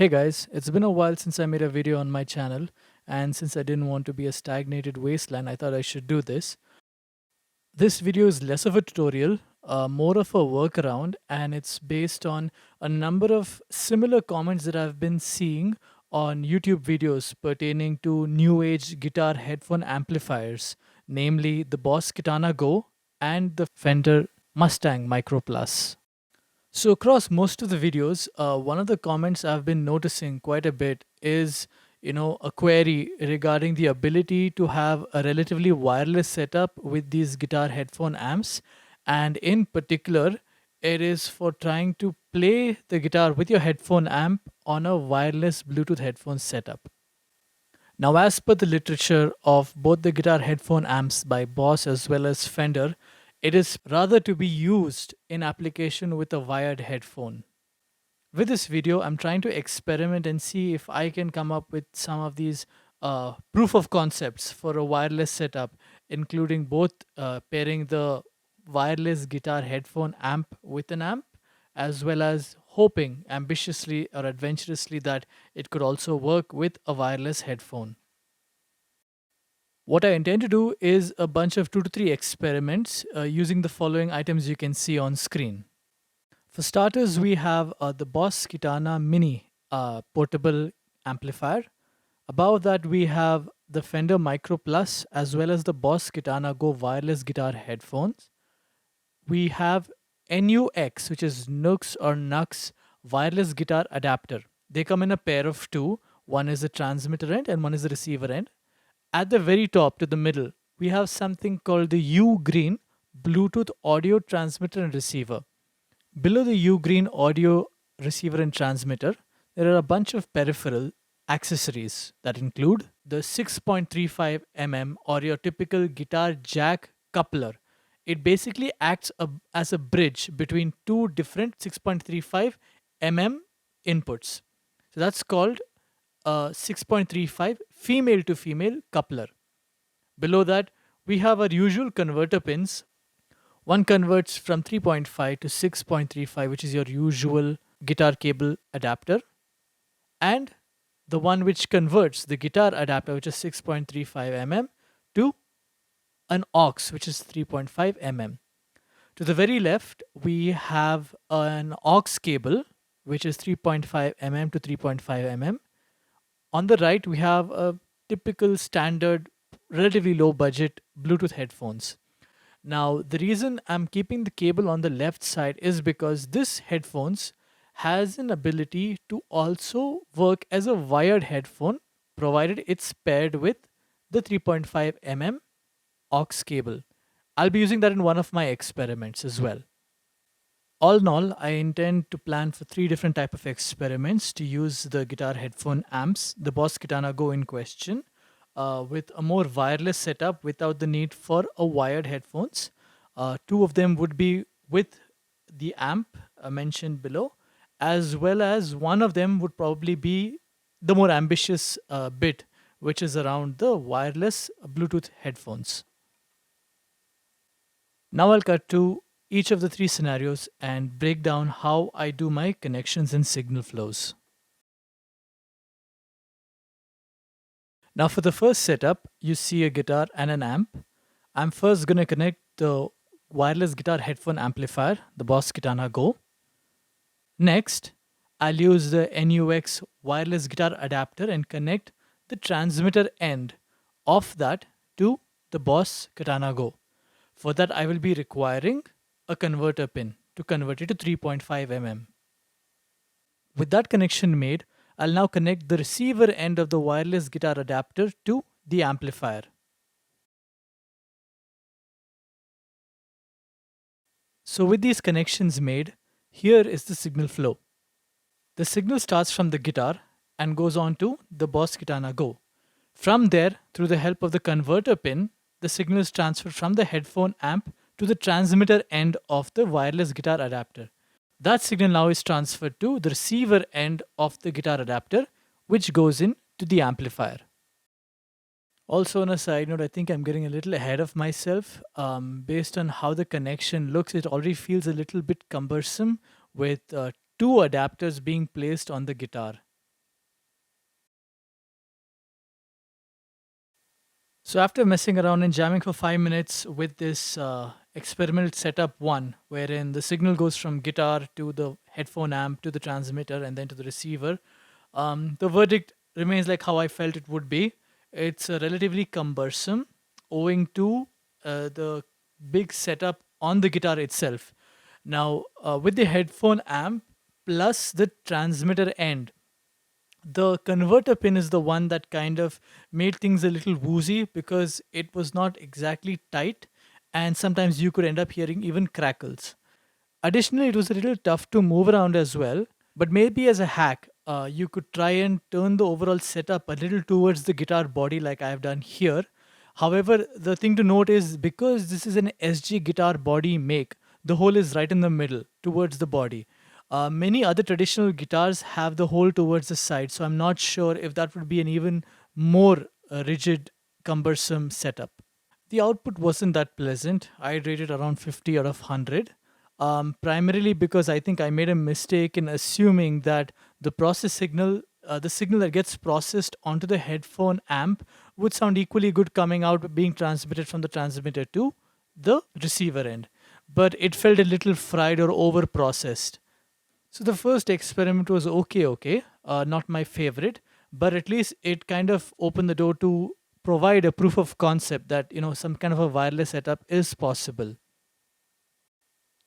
Hey guys, it's been a while since I made a video on my channel, and since I didn't want to be a stagnated wasteland, I thought I should do this. This video is less of a tutorial, more of a workaround, and it's based on a number of similar comments that I've been seeing on YouTube videos pertaining to new age guitar headphone amplifiers, namely the Boss Katana Go and the Fender Mustang Micro Plus. So across most of the videos, one of the comments I've been noticing quite a bit is, a query regarding the ability to have a relatively wireless setup with these guitar headphone amps, and in particular, it is for trying to play the guitar with your headphone amp on a wireless Bluetooth headphone setup. Now, as per the literature of both the guitar headphone amps by Boss as well as Fender, it is rather to be used in application with a wired headphone. With this video, I'm trying to experiment and see if I can come up with some of these proof of concepts for a wireless setup, including both pairing the wireless guitar headphone amp with an amp, as well as hoping ambitiously or adventurously that it could also work with a wireless headphone. What I intend to do is a bunch of 2 to 3 experiments using the following items you can see on screen. For starters, we have the Boss Katana Mini portable amplifier. Above that, we have the Fender Micro Plus as well as the Boss Katana Go wireless guitar headphones. We have NUX, which is Nux or Nux wireless guitar adapter. They come in a pair of two. One is the transmitter end and one is the receiver end. At the very top to the middle, we have something called the U Green Bluetooth audio transmitter and receiver. Below the U Green audio receiver and transmitter, there are a bunch of peripheral accessories that include the 6.35 or your typical guitar jack coupler. It basically acts as a bridge between two different 6.35 inputs. So that's called a 6.35 female to female coupler. Below that, we have our usual converter pins. One converts from 3.5 to 6.35, which is your usual guitar cable adapter, and the one which converts the guitar adapter, which is 6.35 to an aux, which is 3.5 To the very left, we have an aux cable, which is 3.5 to 3.5 On the right, we have a typical standard, relatively low budget Bluetooth headphones. Now, the reason I'm keeping the cable on the left side is because this headphones has an ability to also work as a wired headphone, provided it's paired with the 3.5 aux cable. I'll be using that in one of my experiments as well. All in all, I intend to plan for 3 different type of experiments to use the guitar headphone amps, the Boss Katana Go in question, with a more wireless setup without the need for a wired headphones. Two of them would be with the amp mentioned below, as well as one of them would probably be the more ambitious bit, which is around the wireless Bluetooth headphones. Now I'll cut to each of the 3 scenarios and break down how I do my connections and signal flows. Now for the first setup, you see a guitar and an amp. I'm first going to connect the wireless guitar headphone amplifier, the Boss Katana Go. Next, I'll use the NUX wireless guitar adapter and connect the transmitter end of that to the Boss Katana Go. For that, I will be requiring a converter pin to convert it to 3.5 With that connection made, I'll now connect the receiver end of the wireless guitar adapter to the amplifier. So with these connections made, here is the signal flow. The signal starts from the guitar and goes on to the Boss Katana Go. From there, through the help of the converter pin, the signal is transferred from the headphone amp to the transmitter end of the wireless guitar adapter. That signal now is transferred to the receiver end of the guitar adapter, which goes in to the amplifier. Also, on a side note, I think I'm getting a little ahead of myself. Based on how the connection looks, it already feels a little bit cumbersome with 2 adapters being placed on the guitar. So after messing around and jamming for 5 minutes with this experimental setup one, wherein the signal goes from guitar to the headphone amp to the transmitter and then to the receiver, the verdict remains like how I felt it would be. It's relatively cumbersome, owing to the big setup on the guitar itself. Now, with the headphone amp plus the transmitter end, the converter pin is the one that kind of made things a little woozy because it was not exactly tight, and sometimes you could end up hearing even crackles. Additionally, it was a little tough to move around as well, but maybe as a hack, you could try and turn the overall setup a little towards the guitar body like I have done here. However, the thing to note is because this is an SG guitar body make, the hole is right in the middle towards the body. Many other traditional guitars have the hole towards the side, so I'm not sure if that would be an even more rigid, cumbersome setup. The output wasn't that pleasant. I rated around 50 out of 100. Primarily because I think I made a mistake in assuming that the signal that gets processed onto the headphone amp, would sound equally good coming out being transmitted from the transmitter to the receiver end. But it felt a little fried or over processed. So the first experiment was okay, not my favorite, but at least it kind of opened the door to provide a proof of concept that some kind of a wireless setup is possible.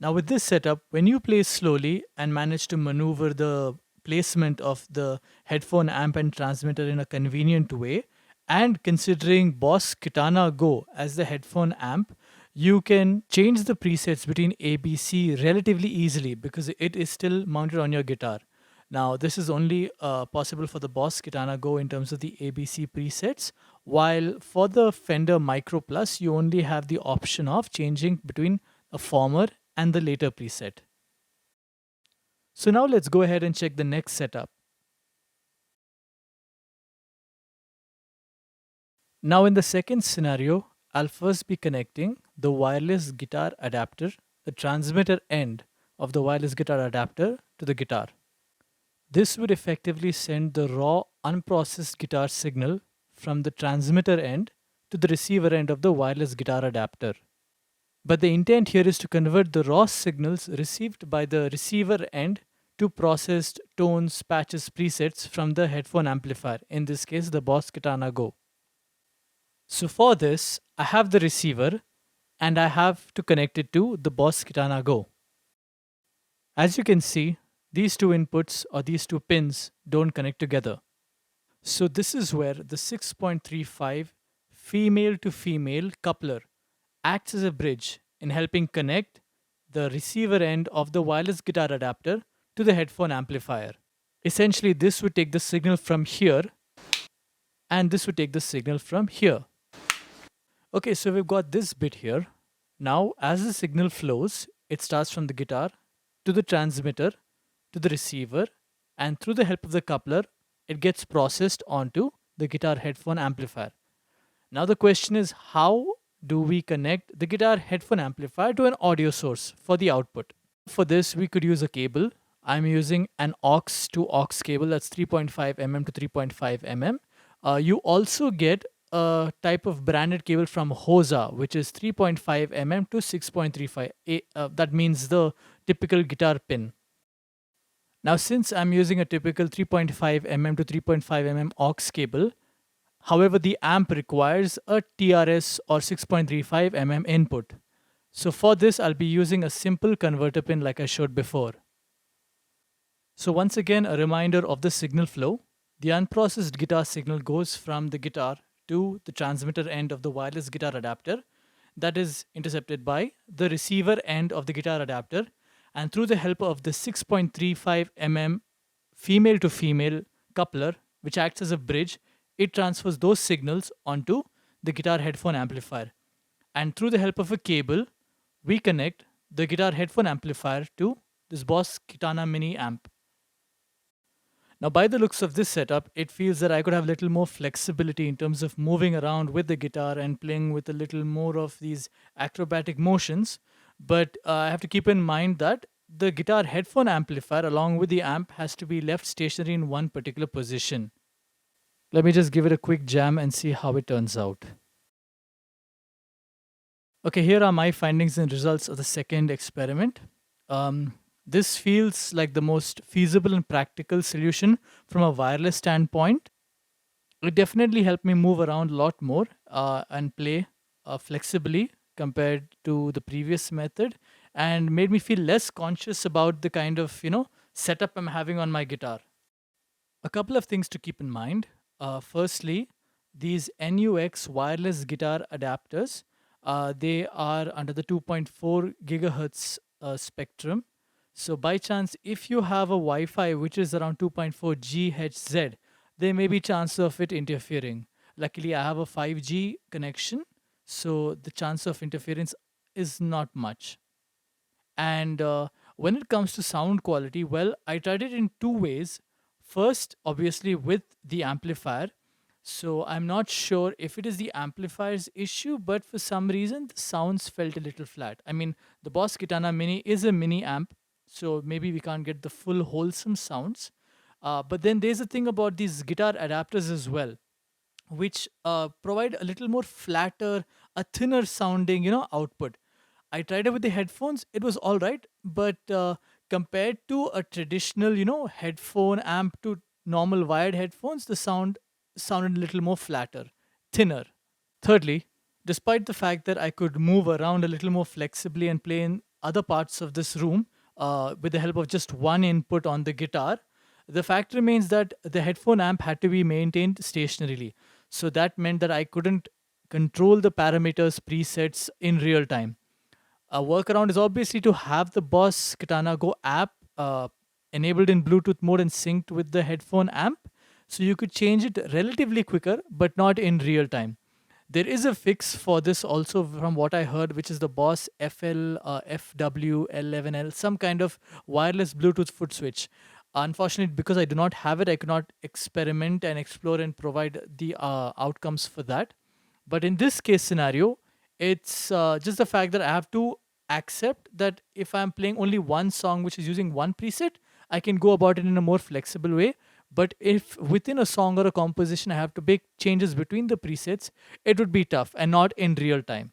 Now with this setup, when you play slowly and manage to maneuver the placement of the headphone amp and transmitter in a convenient way, and considering Boss Katana Go as the headphone amp, you can change the presets between ABC relatively easily because it is still mounted on your guitar. Now, this is only possible for the Boss Katana Go in terms of the ABC presets, while for the Fender Micro Plus, you only have the option of changing between a former and the later preset. So now let's go ahead and check the next setup. Now in the second scenario, I'll first be connecting the wireless guitar adapter, the transmitter end of the wireless guitar adapter to the guitar. This would effectively send the raw unprocessed guitar signal from the transmitter end to the receiver end of the wireless guitar adapter. But the intent here is to convert the raw signals received by the receiver end to processed tones, patches, presets from the headphone amplifier, in this case the Boss Katana Go. So for this, I have the receiver and I have to connect it to the Boss Katana Go. As you can see, these two inputs or these two pins don't connect together. So this is where the 6.35 female to female coupler acts as a bridge in helping connect the receiver end of the wireless guitar adapter to the headphone amplifier. Essentially, this would take the signal from here and this would take the signal from here. Okay, so we've got this bit here. Now, as the signal flows, it starts from the guitar to the transmitter to the receiver, and through the help of the coupler, it gets processed onto the guitar headphone amplifier. Now, the question is, how do we connect the guitar headphone amplifier to an audio source for the output? For this, we could use a cable. I'm using an aux to aux cable that's 3.5 mm to 3.5 mm. You also get a type of branded cable from Hosa, which is 3.5 mm to 6.35. That means the typical guitar pin. Now, since I'm using a typical 3.5 mm to 3.5 mm aux cable, however, the amp requires a TRS or 6.35 mm input. So for this, I'll be using a simple converter pin like I showed before. So once again, a reminder of the signal flow. The unprocessed guitar signal goes from the guitar to the transmitter end of the wireless guitar adapter. That is intercepted by the receiver end of the guitar adapter. And through the help of the 6.35 mm female to female coupler, which acts as a bridge, it transfers those signals onto the guitar headphone amplifier. And through the help of a cable, we connect the guitar headphone amplifier to this Boss Katana Mini amp. Now, by the looks of this setup, it feels that I could have a little more flexibility in terms of moving around with the guitar and playing with a little more of these acrobatic motions. But I have to keep in mind that the guitar headphone amplifier along with the amp has to be left stationary in one particular position. Let me just give it a quick jam and see how it turns out. Okay, here are my findings and results of the second experiment. Um, this feels like the most feasible and practical solution from a wireless standpoint. It definitely helped me move around a lot more and play flexibly compared to the previous method, and made me feel less conscious about the kind of setup I'm having on my guitar. A couple of things to keep in mind. Firstly, these NUX wireless guitar adapters, they are under the 2.4 gigahertz spectrum. So, by chance, if you have a Wi-Fi which is around 2.4 GHz, there may be chance of it interfering. Luckily, I have a 5G connection, so the chance of interference is not much. And when it comes to sound quality, well, I tried it in two ways. First, obviously, with the amplifier. So I'm not sure if it is the amplifier's issue, but for some reason, the sounds felt a little flat. I mean, the Boss Katana Mini is a mini amp, so maybe we can't get the full wholesome sounds. But then there's a thing about these guitar adapters as well, which provide a little more flatter, a thinner sounding, output. I tried it with the headphones. It was all right, but compared to a traditional, headphone amp to normal wired headphones, the sound sounded a little more flatter, thinner. Thirdly, despite the fact that I could move around a little more flexibly and play in other parts of this room with the help of just one input on the guitar, the fact remains that the headphone amp had to be maintained stationarily. So that meant that I couldn't control the parameters presets in real time. A workaround is obviously to have the Boss Katana Go app enabled in Bluetooth mode and synced with the headphone amp, so you could change it relatively quicker, but not in real time. There is a fix for this also, from what I heard, which is the Boss FL FW11L, some kind of wireless Bluetooth foot switch. Unfortunately, because I do not have it, I cannot experiment and explore and provide the outcomes for that. But in this case scenario, it's just the fact that I have to accept that if I'm playing only one song which is using one preset, I can go about it in a more flexible way. But if within a song or a composition I have to make changes between the presets, it would be tough and not in real time.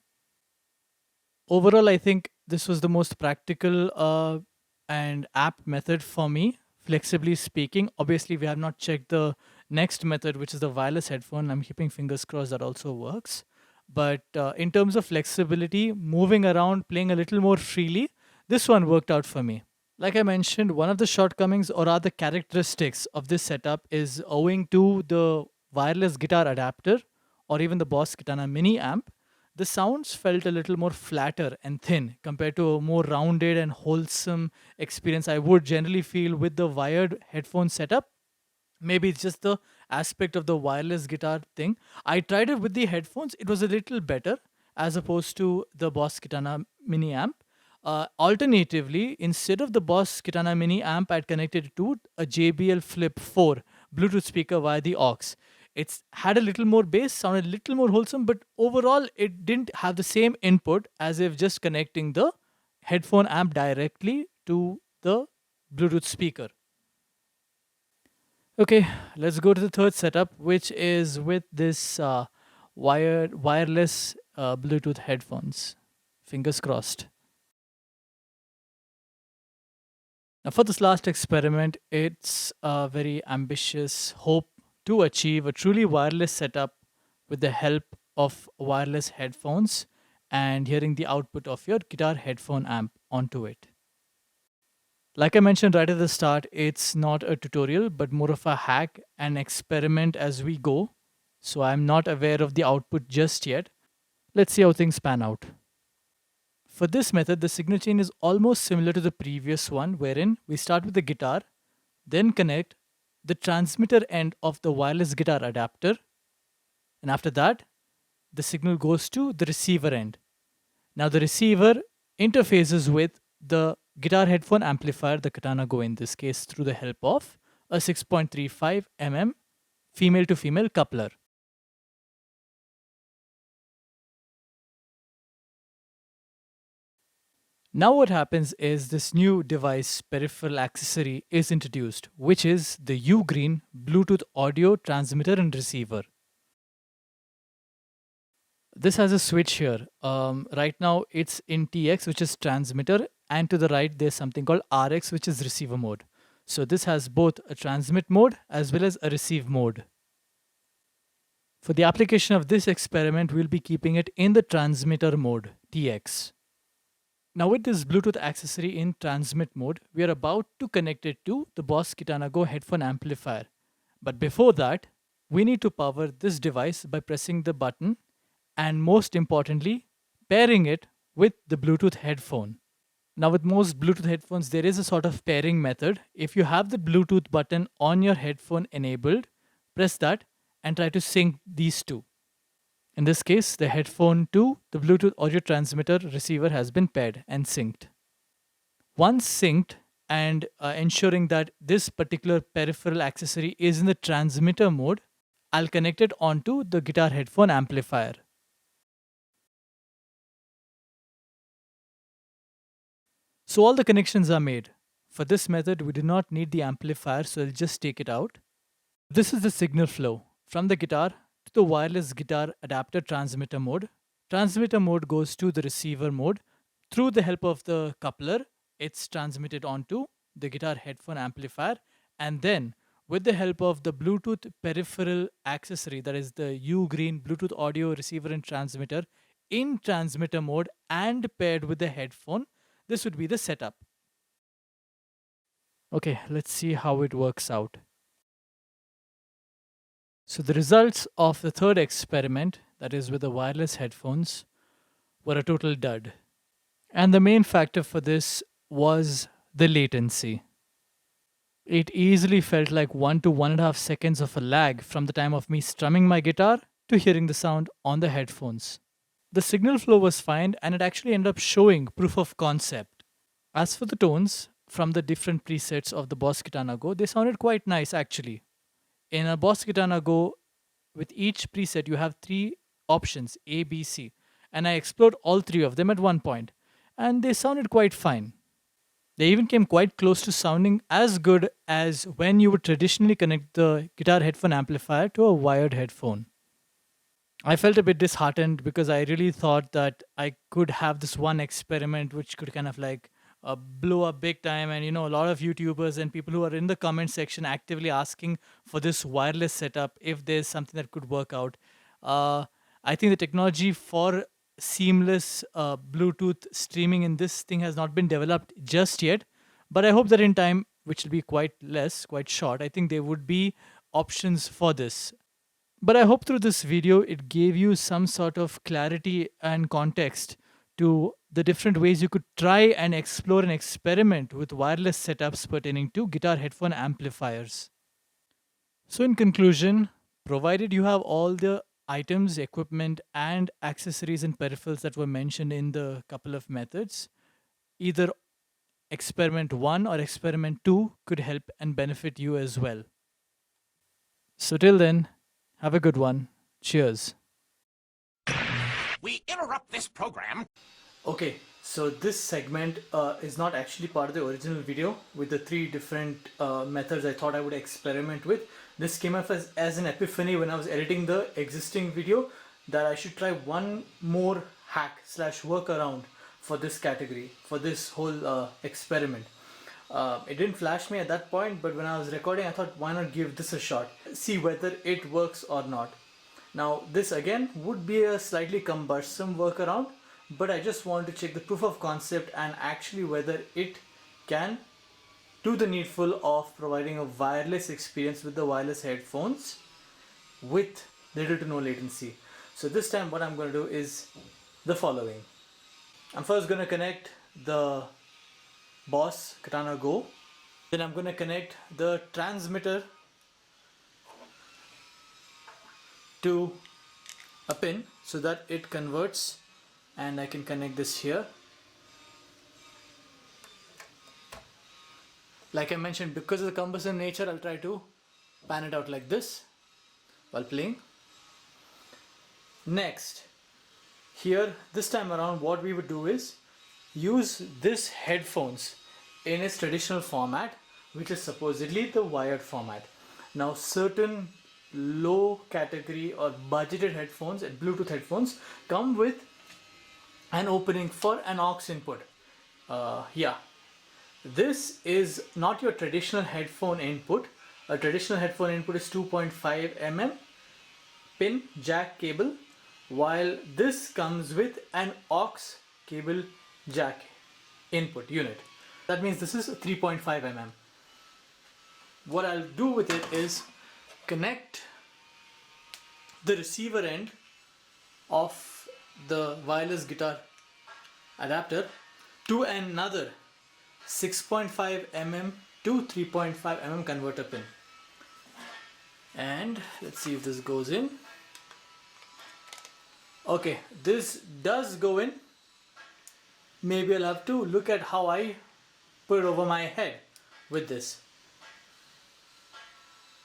Overall, I think this was the most practical and apt method for me, flexibly speaking. Obviously, we have not checked the next method, which is the wireless headphone. I'm keeping fingers crossed that also works. But in terms of flexibility, moving around, playing a little more freely, this one worked out for me. Like I mentioned, one of the shortcomings or other characteristics of this setup is owing to the wireless guitar adapter or even the Boss Katana mini amp. The sounds felt a little more flatter and thin compared to a more rounded and wholesome experience I would generally feel with the wired headphone setup. Maybe it's just the aspect of the wireless guitar thing. I tried it with the headphones. It was a little better as opposed to the Boss Katana mini amp. Alternatively, instead of the Boss Katana mini amp, I'd connected it to a JBL Flip 4 Bluetooth speaker via the aux. It's had a little more bass, sounded a little more wholesome, but overall, it didn't have the same input as if just connecting the headphone amp directly to the Bluetooth speaker. Okay, let's go to the third setup, which is with this wireless Bluetooth headphones. Fingers crossed. Now, for this last experiment, it's a very ambitious hope to achieve a truly wireless setup with the help of wireless headphones and hearing the output of your guitar headphone amp onto it. Like I mentioned right at the start, it's not a tutorial, but more of a hack and experiment as we go. So I'm not aware of the output just yet. Let's see how things pan out. For this method, the signal chain is almost similar to the previous one, wherein we start with the guitar, then connect the transmitter end of the wireless guitar adapter, and after that, the signal goes to the receiver end. Now, the receiver interfaces with the guitar headphone amplifier, the Katana Go in this case, through the help of a 6.35 mm female to female coupler. Now, what happens is this new device peripheral accessory is introduced, which is the U Green Bluetooth audio transmitter and receiver. This has a switch here. Right now it's in TX, which is transmitter, and to the right there's something called RX, which is receiver mode. So this has both a transmit mode as well as a receive mode. For the application of this experiment, we'll be keeping it in the transmitter mode, TX. Now with this Bluetooth accessory in transmit mode, we are about to connect it to the Boss Katana Go headphone amplifier. But before that, we need to power this device by pressing the button and most importantly, pairing it with the Bluetooth headphone. Now with most Bluetooth headphones, there is a sort of pairing method. If you have the Bluetooth button on your headphone enabled, press that and try to sync these two. In this case, the headphone to the Bluetooth audio transmitter receiver has been paired and synced. Once synced and ensuring that this particular peripheral accessory is in the transmitter mode, I'll connect it onto the guitar headphone amplifier. So all the connections are made. For this method, we do not need the amplifier, so I'll just take it out. This is the signal flow from the guitar to the wireless guitar adapter transmitter mode. Transmitter mode goes to the receiver mode. Through the help of the coupler, it's transmitted onto the guitar headphone amplifier, and then with the help of the Bluetooth peripheral accessory, that is the U green Bluetooth audio receiver and transmitter in transmitter mode and paired with the headphone, this would be the setup. Okay, let's see how it works out. So the results of the third experiment, that is with the wireless headphones, were a total dud. And the main factor for this was the latency. It easily felt like 1 to 1.5 seconds of a lag from the time of me strumming my guitar to hearing the sound on the headphones. The signal flow was fine and it actually ended up showing proof of concept. As for the tones from the different presets of the Boss Katana Go, they sounded quite nice actually. In a Boss Katana Go, with each preset you have 3 options, A, B, C, and I explored all 3 of them at one point, and they sounded quite fine. They even came quite close to sounding as good as when you would traditionally connect the guitar headphone amplifier to a wired headphone. I felt a bit disheartened because I really thought that I could have this one experiment which could kind of like blow up big time. And a lot of YouTubers and people who are in the comment section actively asking for this wireless setup if there's something that could work out. I think the technology for seamless Bluetooth streaming in this thing has not been developed just yet. But I hope that in time, which will be quite short, I think there would be options for this. But I hope through this video, it gave you some sort of clarity and context to the different ways you could try and explore and experiment with wireless setups pertaining to guitar headphone amplifiers. So in conclusion, provided you have all the items, equipment, and accessories and peripherals that were mentioned in the couple of methods, either experiment 1 or experiment 2 could help and benefit you as well. So till then, have a good one. Cheers. We interrupt this program. Okay, so this segment is not actually part of the original video with the 3 different methods I thought I would experiment with. This came up as an epiphany when I was editing the existing video that I should try one more hack / workaround for this category, for this whole experiment. It didn't flash me at that point, but when I was recording, I thought, why not give this a shot? See whether it works or not. Now, this again would be a slightly cumbersome workaround, but I just want to check the proof of concept and actually whether it can do the needful of providing a wireless experience with the wireless headphones with little to no latency. So this time what I'm going to do is the following. I'm first going to connect the Boss Katana Go. Then I'm going to connect the transmitter to a pin so that it converts, and I can connect this here. Like I mentioned, because of the cumbersome nature, I'll try to pan it out like this while playing. Next, here this time around what we would do is use this headphones in its traditional format, which is supposedly the wired format. Now certain low category or budgeted headphones and Bluetooth headphones come with an opening for an aux input. Yeah, this is not your traditional headphone input. A traditional headphone input is 2.5 mm pin jack cable, while this comes with an aux cable jack input unit. That means this is 3.5 mm. What I'll do with it is connect the receiver end of the wireless guitar adapter to another 6.5 mm to 3.5 mm converter pin. And let's see if this goes in. Okay, this does go in. Maybe I'll have to look at how I put it over my head with this.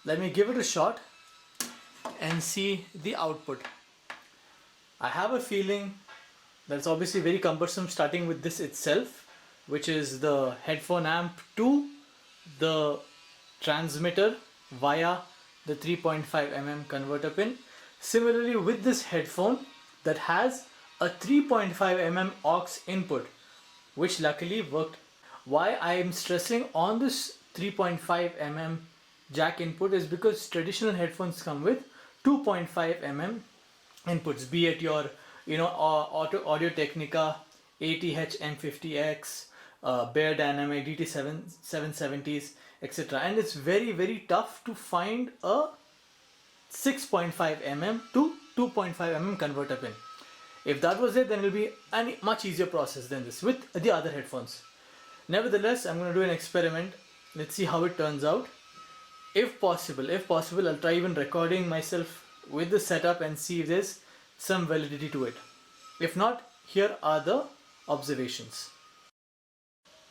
Let me give it a shot and see the output. I have a feeling that's obviously very cumbersome, starting with this itself, which is the headphone amp to the transmitter via the 3.5 mm converter pin. Similarly, with this headphone that has a 3.5 mm aux input, which luckily worked. Why I am stressing on this 3.5 mm jack input is because traditional headphones come with 2.5 mm inputs, be it your Audio Technica ATH M50X, Bear Dynamic DT770s, etc. And it's very, very tough to find a 6.5 mm to 2.5 mm converter pin. If that was it, then it will be a much easier process than this with the other headphones. Nevertheless, I'm going to do an experiment. Let's see how it turns out. If possible, I'll try even recording myself with the setup and see if there's some validity to it. If not, here are the observations.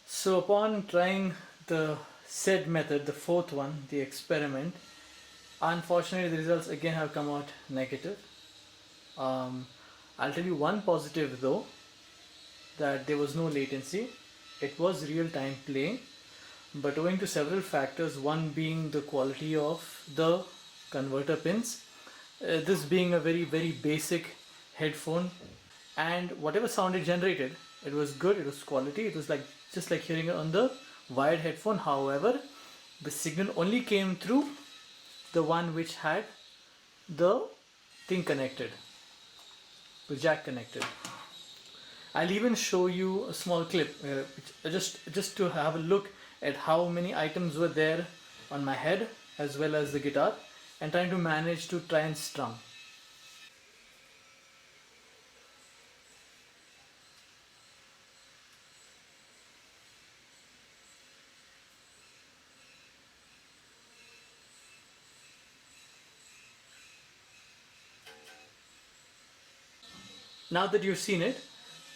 So upon trying the said method, the fourth one, the experiment, unfortunately the results again have come out negative. I'll tell you one positive though, that there was no latency. It was real time playing, but owing to several factors, one being the quality of the converter pins, this being a very, very basic headphone, and whatever sound it generated, it was good, it was quality, it was like just like hearing it on the wired headphone. However, the signal only came through the one which had the thing connected, the jack connected. I'll even show you a small clip just to have a look at how many items were there on my head as well as the guitar, and trying to manage to try and strum. Now that you've seen it,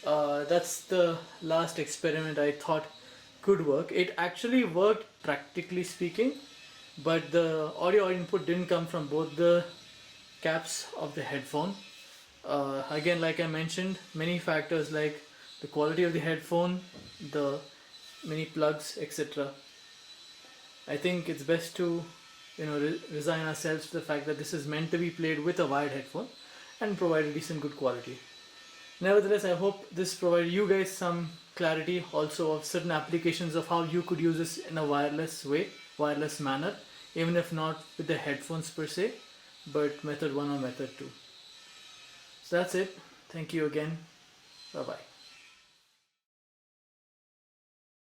that's the last experiment I thought could work. It actually worked practically speaking, but the audio input didn't come from both the caps of the headphone. Again, like I mentioned, many factors like the quality of the headphone, the many plugs, etc. I think it's best to resign ourselves to the fact that this is meant to be played with a wired headphone and provide a decent good quality. Nevertheless, I hope this provided you guys some clarity also of certain applications of how you could use this in a wireless manner, even if not with the headphones per se, but method 1 or method 2. So that's it. Thank you again. Bye bye.